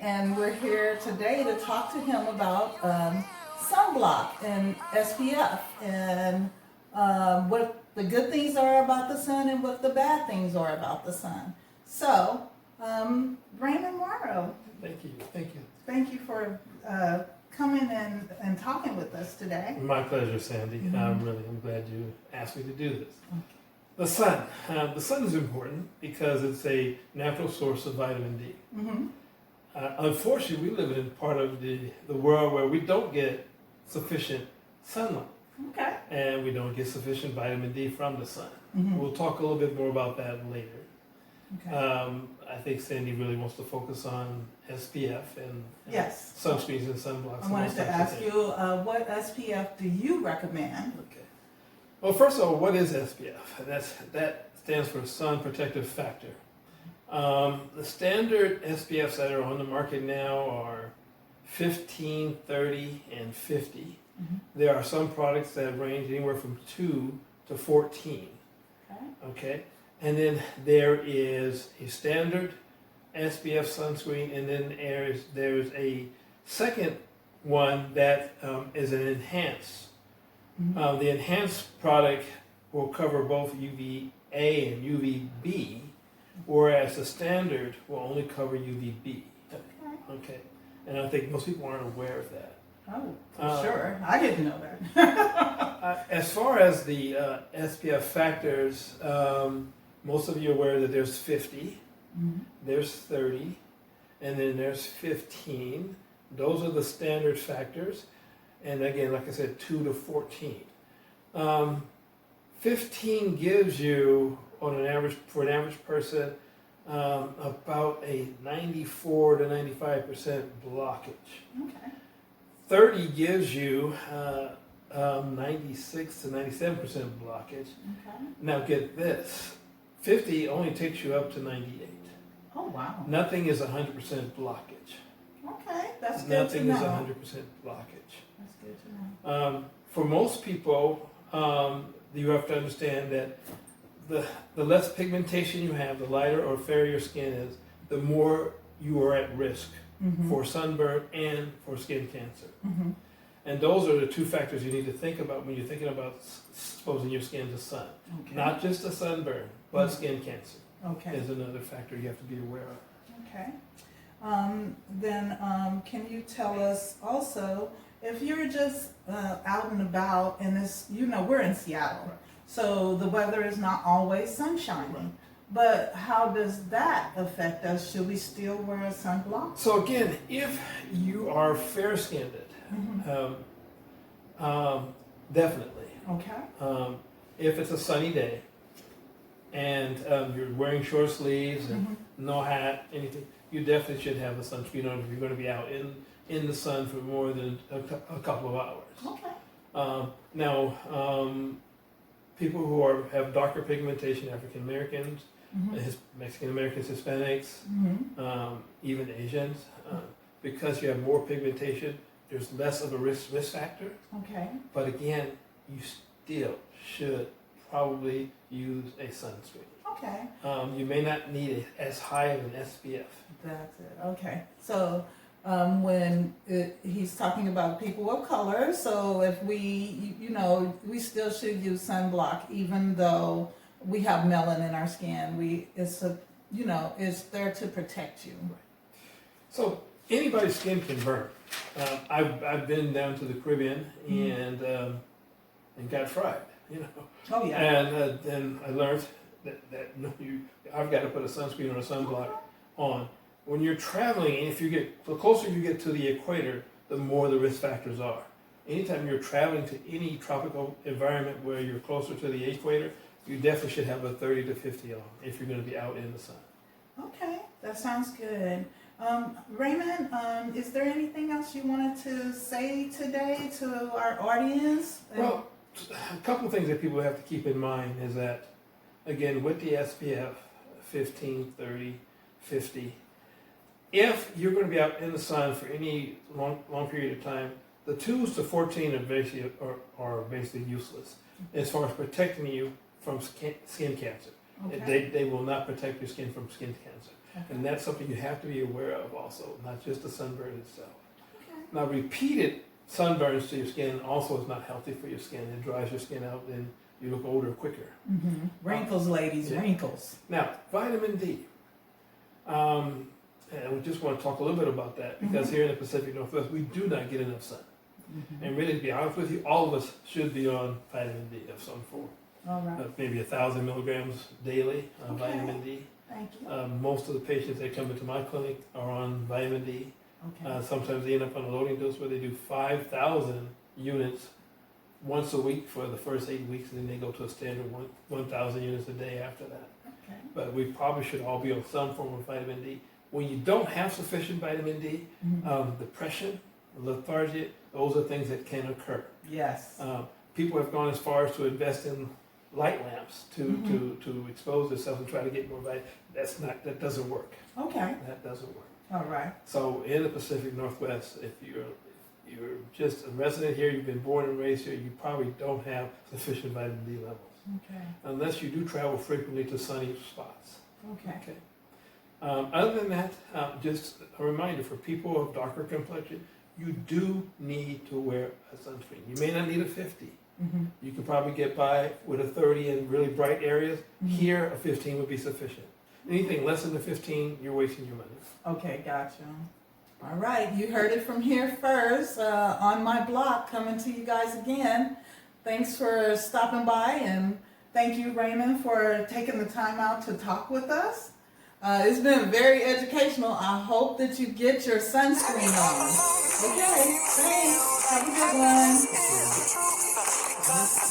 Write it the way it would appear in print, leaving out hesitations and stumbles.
And we're here today to talk to him about sunblock and SPF and what the good things are about the sun and what the bad things are about the sun. So, Raymond Morrow. Thank you. Thank you. Thank you for coming and talking with us today. My pleasure, Sandy. Mm-hmm. I'm glad you asked me to do this. Okay. The sun. The sun is important because it's a natural source of vitamin D. Mm-hmm. Unfortunately, we live in part of the world where we don't get sufficient sunlight. Okay. And we don't get sufficient vitamin D from the sun. Mm-hmm. We'll talk a little bit more about that later. Okay. I think Sandy really wants to focus on SPF and yes. sunscreens and sunblocks. I wanted to ask you, what SPF do you recommend? Okay. Well, first of all, what is SPF? That stands for Sun Protective Factor. The standard SPFs that are on the market now are 15, 30, and 50. Mm-hmm. There are some products that range anywhere from 2 to 14. Okay. And then there is a standard SPF sunscreen, and then there's a second one that is an enhanced. Mm-hmm. The enhanced product will cover both UVA and UVB, whereas the standard will only cover UVB. Okay. And I think most people aren't aware of that. Oh, sure. I didn't know that. As far as the SPF factors, most of you are aware that there's 50, mm-hmm. there's 30, and then there's 15. Those are the standard factors. And again, like I said, 2 to 14. 15 gives you, on an average, for an average person, about a 94 to 95% blockage. Okay. 30 gives you 96 to 97% blockage. Okay. Now get this, 50 only takes you up to 98. Oh, wow. Nothing is 100% blockage. Okay, that's good Nothing to know. is 100% blockage. That's good to know. For most people, you have to understand that the less pigmentation you have, the lighter or fairer your skin is, the more you are at risk mm-hmm. for sunburn and for skin cancer. Mm-hmm. And those are the two factors you need to think about when you're thinking about exposing your skin to sun. Okay. Not just a sunburn, but mm-hmm. skin cancer is another factor you have to be aware of. Okay. Then can you tell us also, if you're just out and about, and it's, we're in Seattle, right. So the weather is not always sunshiny. Right. But how does that affect us? Should we still wear a sunblock? So again, if you are fair-skinned, mm-hmm. Definitely. Okay. If it's a sunny day and you're wearing short sleeves and mm-hmm. no hat, anything, you definitely should have a sunscreen on if you're going to be out in the sun for more than a couple of hours. Okay. Now, people who have darker pigmentation, African Americans, mm-hmm. Mexican Americans, Hispanics, mm-hmm. Even Asians, because you have more pigmentation, there's less of a risk factor. Okay. But again, you still should probably use a sunscreen. Okay. You may not need it as high of an SPF. That's it. Okay. So when he's talking about people of color, so if we, we still should use sunblock even though we have melanin in our skin. It's there to protect you. Right. So anybody's skin can burn. I've been down to the Caribbean and got fried. Oh yeah. And then I learned that I've got to put a sunscreen or a sunblock on. When you're traveling, the closer you get to the equator, the more the risk factors are. Anytime you're traveling to any tropical environment where you're closer to the equator, you definitely should have a 30 to 50 on if you're going to be out in the sun. Okay, that sounds good. Raymond, is there anything else you wanted to say today to our audience? Well, a couple of things that people have to keep in mind is that, again, with the SPF 15, 30, 50, if you're going to be out in the sun for any long period of time, the 2s to 14 are basically useless as far as protecting you from skin cancer. Okay. They will not protect your skin from skin cancer. And that's something you have to be aware of also, not just the sunburn itself. Okay. Now, repeated sunburns to your skin also is not healthy for your skin. It dries your skin out and you look older quicker. Wrinkles, ladies, Yeah. wrinkles. Now, vitamin D. And we just want to talk a little bit about that because here in the Pacific Northwest, we do not get enough sun. And really, to be honest with you, all of us should be on vitamin D of some form. All right. Maybe 1,000 milligrams daily of Okay. vitamin D. Thank you. Most of the patients that come into my clinic are on vitamin D. Okay. Sometimes they end up on a loading dose where they do 5,000 units once a week for the first 8 weeks, and then they go to a standard 1,000 units a day after that. Okay. But we probably should all be on some form of vitamin D. When you don't have sufficient vitamin D, depression, lethargy, those are things that can occur. Yes. People have gone as far as to invest in light lamps to expose themselves and try to get more vitamin. That doesn't work. Okay. That doesn't work. All right. So in the Pacific Northwest, if you're just a resident here, you've been born and raised here, you probably don't have sufficient vitamin D levels. Okay. Unless you do travel frequently to sunny spots. Okay. Okay. Other than that, just a reminder for people of darker complexion, you do need to wear a sunscreen. You may not need a 50. You can probably get by with a 30 in really bright areas. Here, a 15 would be sufficient. Anything less than a 15, you're wasting your money. Okay, gotcha. All right, you heard it from here first on my blog, coming to you guys again. Thanks for stopping by, and thank you, Raymond, for taking the time out to talk with us. It's been very educational. I hope that you get your sunscreen on. Okay, thanks. Have a good one.